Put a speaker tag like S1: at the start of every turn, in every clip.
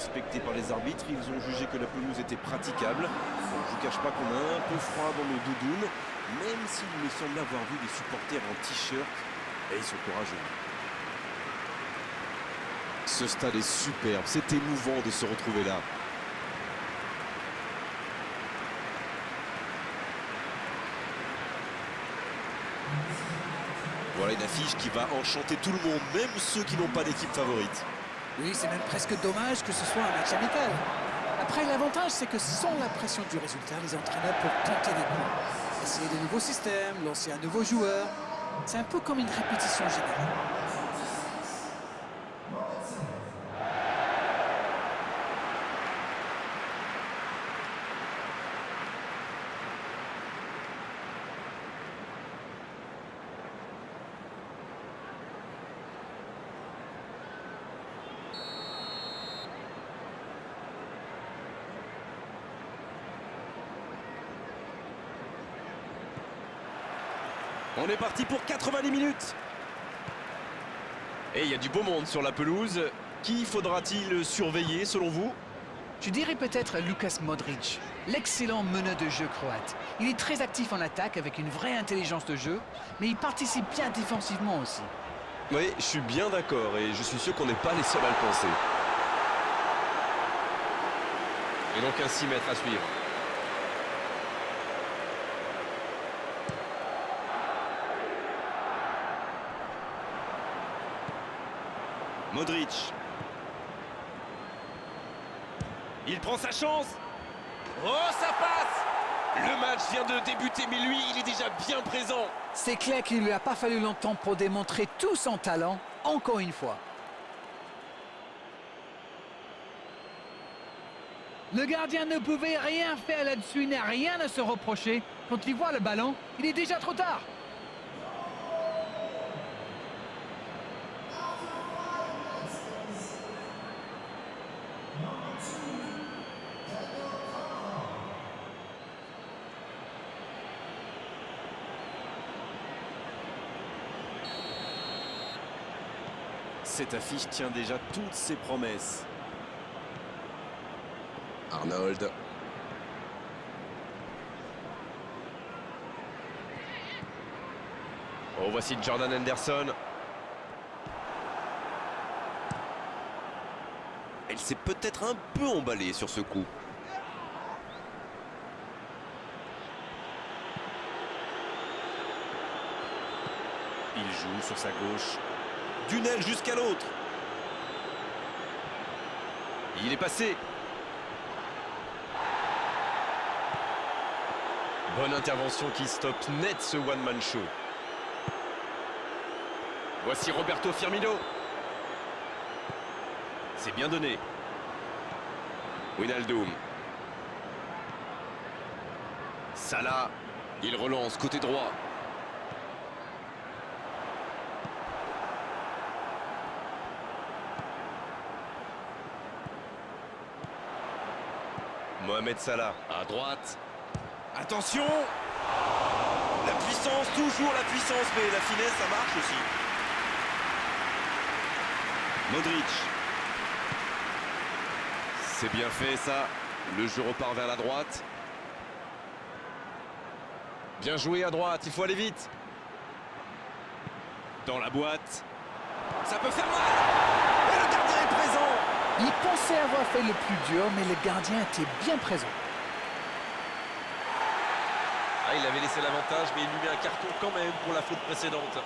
S1: inspecté par les arbitres. Ils ont jugé que la pelouse était praticable. Bon, je vous cache pas qu'on a un peu froid dans nos doudounes, même s'il me semble avoir vu des supporters en t-shirt. Et ils sont courageux.
S2: Ce stade est superbe, c'est émouvant de se retrouver là. Voilà une affiche qui va enchanter tout le monde, même ceux qui n'ont pas d'équipe favorite.
S3: Oui, c'est même presque dommage que ce soit un match amical. Après, l'avantage, c'est que sans la pression du résultat, les entraîneurs peuvent tenter des coups. Essayer de nouveaux systèmes, lancer un nouveau joueur. C'est un peu comme une répétition générale.
S1: On est parti pour 90 minutes.
S2: Et il y a du beau monde sur la pelouse. Qui faudra-t-il surveiller selon vous?
S3: Je dirais peut-être Lukas Modric, l'excellent meneur de jeu croate. Il est très actif en attaque avec une vraie intelligence de jeu, mais il participe bien défensivement aussi.
S2: Oui, je suis bien d'accord et je suis sûr qu'on n'est pas les seuls à le penser. Et donc un 6 mètres à suivre.
S1: Modric. Il prend sa chance. Oh, ça passe!
S2: Le match vient de débuter, mais lui, il est déjà bien présent.
S3: C'est clair qu'il ne lui a pas fallu longtemps pour démontrer tout son talent, encore une fois. Le gardien ne pouvait rien faire là-dessus, il n'a rien à se reprocher. Quand il voit le ballon, il est déjà trop tard.
S1: Cette affiche tient déjà toutes ses promesses.
S2: Arnold. Oh, voici Jordan Henderson. Elle s'est peut-être un peu emballée sur ce coup.
S1: Il joue sur sa gauche. D'une aile jusqu'à l'autre.
S2: Il est passé. Bonne intervention qui stoppe net ce one-man show. Voici Roberto Firmino. C'est bien donné. Wijnaldum. Salah. Il relance côté droit. Mohamed Salah à droite.
S1: Attention! La puissance, toujours la puissance, mais la finesse, ça marche aussi. Modric.
S2: C'est bien fait ça. Le jeu repart vers la droite. Bien joué à droite, il faut aller vite. Dans la boîte.
S1: Ça peut faire mal! Et le gardien est présent!
S3: Il pensait avoir fait le plus dur, mais le gardien était bien présent.
S2: Ah, il avait laissé l'avantage, mais il lui met un carton quand même pour la faute précédente.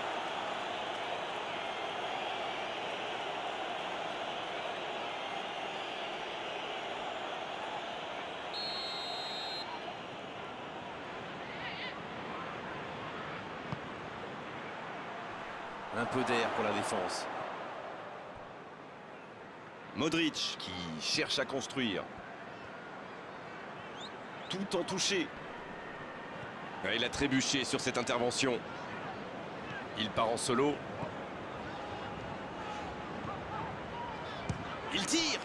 S1: Un peu d'air pour la défense.
S2: Modric qui cherche à construire. Tout en touché. Ah, il a trébuché sur cette intervention. Il part en solo. Il tire.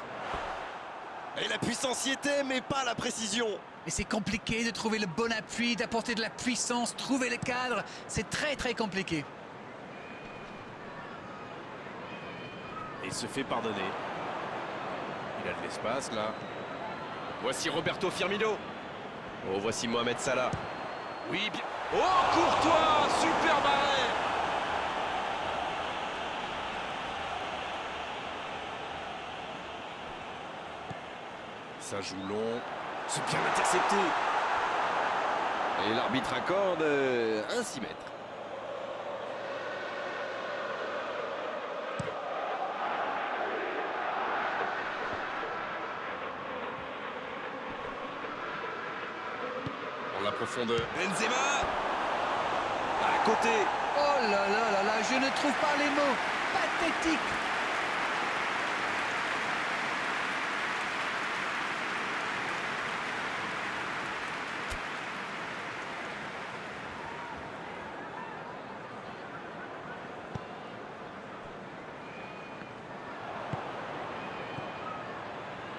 S2: Et la puissance y était, mais pas la précision.
S3: Mais c'est compliqué de trouver le bon appui, d'apporter de la puissance, trouver le cadre. C'est très très compliqué.
S1: Et il se fait pardonner. Il a de l'espace là.
S2: Voici Roberto Firmino. Oh, voici Mohamed Salah. Oui, bien. Oh, Courtois, super arrêt.
S1: Ça joue long. C'est bien intercepté.
S2: Et l'arbitre accorde un 6 mètres. Dans la profondeur.
S1: Benzema. À côté.
S3: Oh là là là là, je ne trouve pas les mots. Pathétique.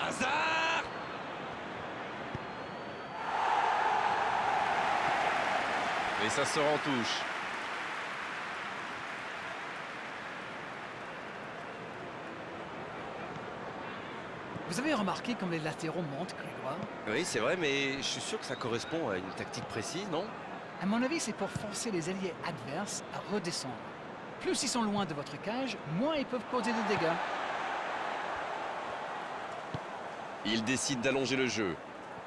S1: Hazard.
S2: Et ça sort en touche.
S3: Vous avez remarqué comme les latéraux montent, Grégoire?
S2: Oui, c'est vrai, mais je suis sûr que ça correspond à une tactique précise, non?
S3: À mon avis, c'est pour forcer les alliés adverses à redescendre. Plus ils sont loin de votre cage, moins ils peuvent causer de dégâts.
S2: Il décide d'allonger le jeu.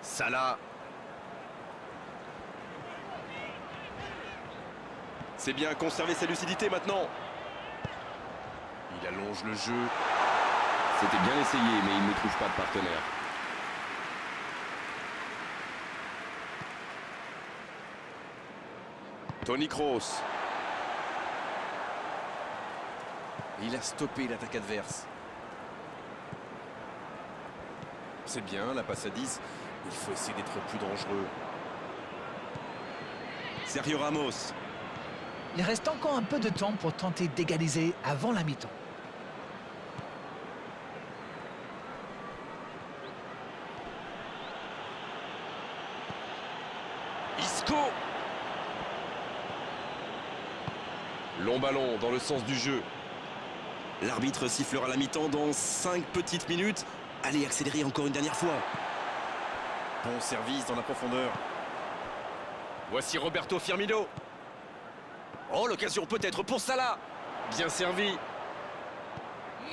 S2: Salah.
S1: C'est bien conserver sa lucidité maintenant. Il allonge le jeu.
S2: C'était bien essayé, mais il ne trouve pas de partenaire.
S1: Toni Kroos. Il a stoppé l'attaque adverse. C'est bien, la passe à 10. Il faut essayer d'être plus dangereux. Sergio Ramos.
S3: Il reste encore un peu de temps pour tenter d'égaliser avant la mi-temps.
S2: Isco. Long ballon dans le sens du jeu.
S1: L'arbitre sifflera la mi-temps dans 5 petites minutes. Allez, accélérer encore une dernière fois. Bon service dans la profondeur.
S2: Voici Roberto Firmino. Oh, l'occasion peut-être pour Salah. Bien servi.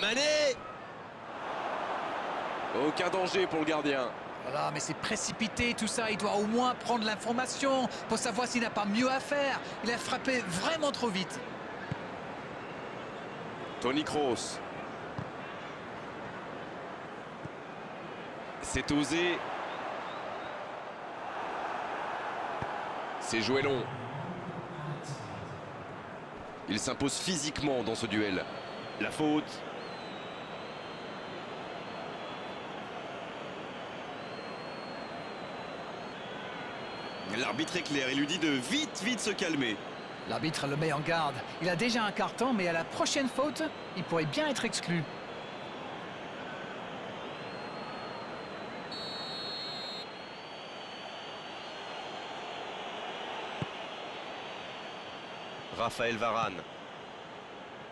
S2: Mané.
S1: Aucun danger pour le gardien.
S3: Voilà, mais c'est précipité tout ça. Il doit au moins prendre l'information pour savoir s'il n'a pas mieux à faire. Il a frappé vraiment trop vite.
S1: Toni Kroos.
S2: C'est osé. C'est joué long. Il s'impose physiquement dans ce duel. La faute.
S1: L'arbitre est clair, il lui dit de vite se calmer.
S3: L'arbitre le met en garde. Il a déjà un carton, mais à la prochaine faute, il pourrait bien être exclu.
S2: Raphaël Varane.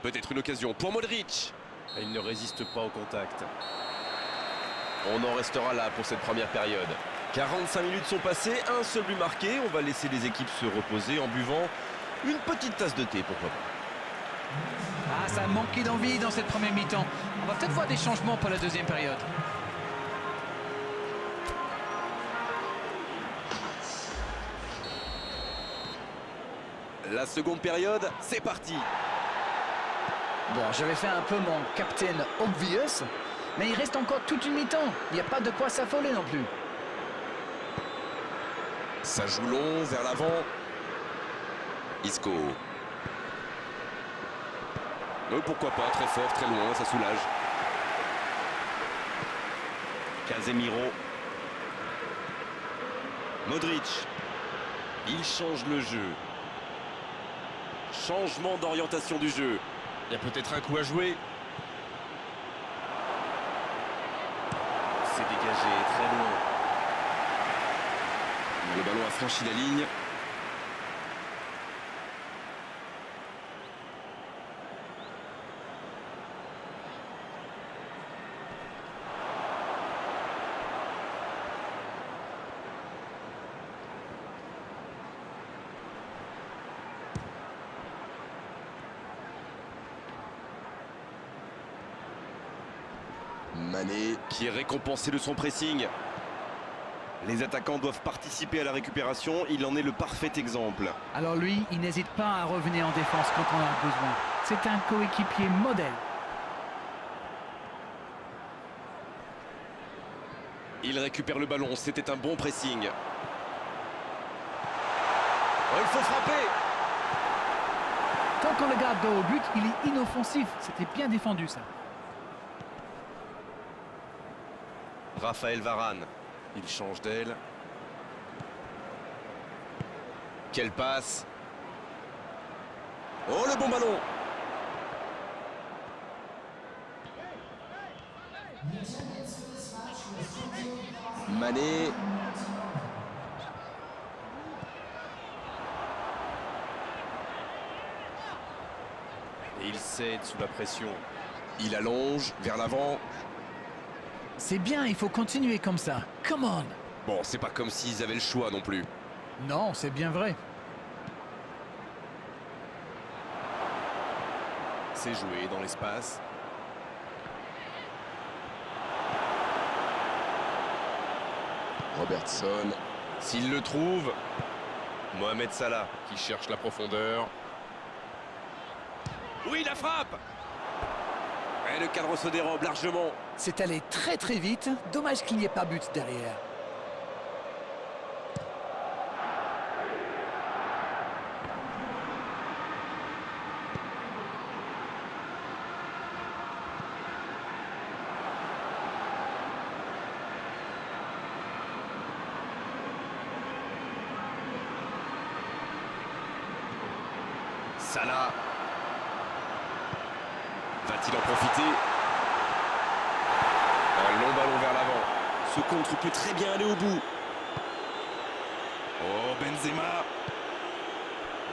S2: Peut-être une occasion pour Modric.
S1: Il ne résiste pas au contact.
S2: On en restera là pour cette première période.
S1: 45 minutes sont passées, un seul but marqué. On va laisser les équipes se reposer en buvant une petite tasse de thé, pourquoi pas.
S3: Ah, ça a manqué d'envie dans cette première mi-temps. On va peut-être voir des changements pour la deuxième période.
S1: La seconde période, c'est parti.
S3: Bon, j'avais fait un peu mon Captain Obvious, mais il reste encore toute une mi-temps. Il n'y a pas de quoi s'affoler non plus.
S1: Ça joue long, vers l'avant.
S2: Isco.
S1: Pourquoi pas, très fort, très loin, ça soulage. Casemiro. Modric. Il change le jeu. Changement d'orientation du jeu.
S2: Il y a peut-être un coup à jouer.
S1: C'est dégagé, très loin. Le ballon a franchi la ligne. Mané
S2: qui est récompensé de son pressing. Les attaquants doivent participer à la récupération, il en est le parfait exemple.
S3: Alors lui, il n'hésite pas à revenir en défense quand on en a besoin. C'est un coéquipier modèle.
S2: Il récupère le ballon, c'était un bon pressing. Oh, il faut frapper.
S3: Tant qu'on le garde dos au but, il est inoffensif. C'était bien défendu, ça.
S2: Raphaël Varane.
S1: Il change d'aile.
S2: Quelle passe.
S1: Oh, le bon ballon. Mané.
S2: Et il cède sous la pression. Il allonge vers l'avant.
S3: C'est bien, il faut continuer comme ça. Come on.
S2: Bon, c'est pas comme s'ils avaient le choix non plus.
S3: Non, c'est bien vrai.
S1: C'est joué dans l'espace. Robertson.
S2: S'il le trouve, Mohamed Salah qui cherche la profondeur. Oui, la frappe.
S1: Et le cadre se dérobe largement.
S3: C'est allé très très vite. Dommage qu'il n'y ait pas but derrière.
S2: Salah. Va-t-il en profiter? Un long ballon vers l'avant.
S1: Ce contre peut très bien aller au bout.
S2: Oh, Benzema.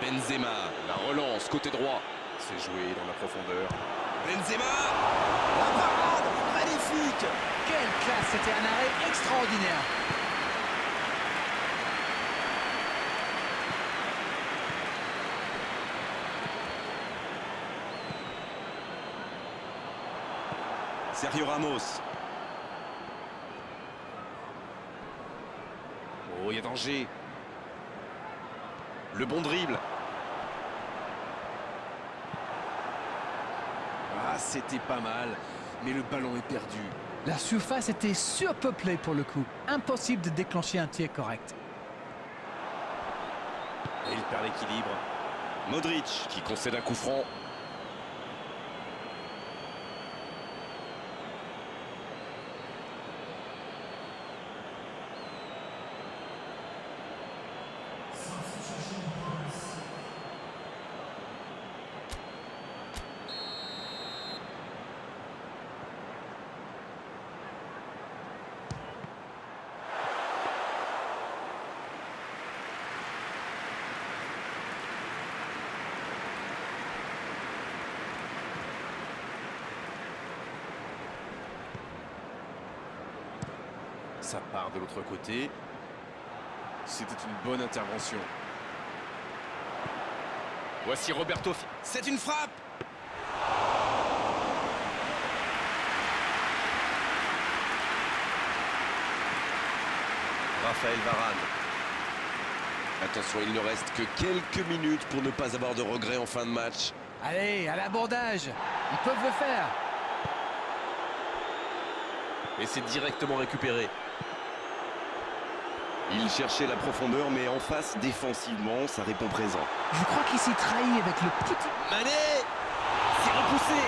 S2: Benzema, la relance côté droit.
S1: C'est joué dans la profondeur.
S2: Benzema.
S1: La parade magnifique.
S3: Quelle classe, c'était un arrêt extraordinaire.
S1: Sergio Ramos.
S2: Oh, il y a danger. Le bon dribble.
S1: Ah, c'était pas mal, mais le ballon est perdu.
S3: La surface était surpeuplée pour le coup. Impossible de déclencher un tir correct.
S1: Et il perd l'équilibre.
S2: Modric qui concède un coup franc.
S1: Ça part de l'autre côté. C'était une bonne intervention.
S2: Voici Roberto. C'est une frappe. Raphaël Varane. Attention, il ne reste que quelques minutes pour ne pas avoir de regrets en fin de match.
S3: Allez, à l'abordage. Ils peuvent le faire.
S2: Et c'est directement récupéré. Il cherchait la profondeur, mais en face, défensivement, ça répond présent.
S3: Je crois qu'il s'y trahit avec le petit...
S2: Mané. C'est repoussé.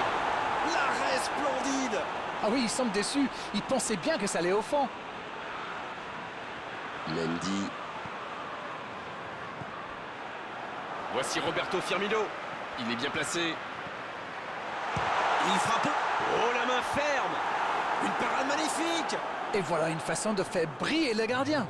S1: L'arrêt splendide.
S3: Ah oui, il semble déçu. Il pensait bien que ça allait au fond.
S1: Mendy.
S2: Voici Roberto Firmino. Il est bien placé.
S1: Il frappe. Oh, la main ferme. Une parade magnifique.
S3: Et voilà une façon de faire briller le gardien.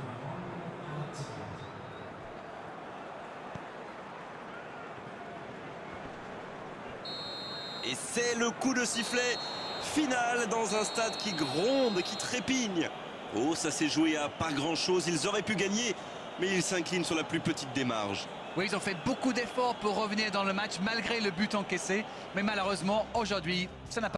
S1: Et c'est le coup de sifflet final dans un stade qui gronde, qui trépigne. Oh, ça s'est joué à pas grand-chose. Ils auraient pu gagner, mais ils s'inclinent sur la plus petite des marges.
S3: Oui, ils ont fait beaucoup d'efforts pour revenir dans le match malgré le but encaissé. Mais malheureusement, aujourd'hui, ça n'a pas...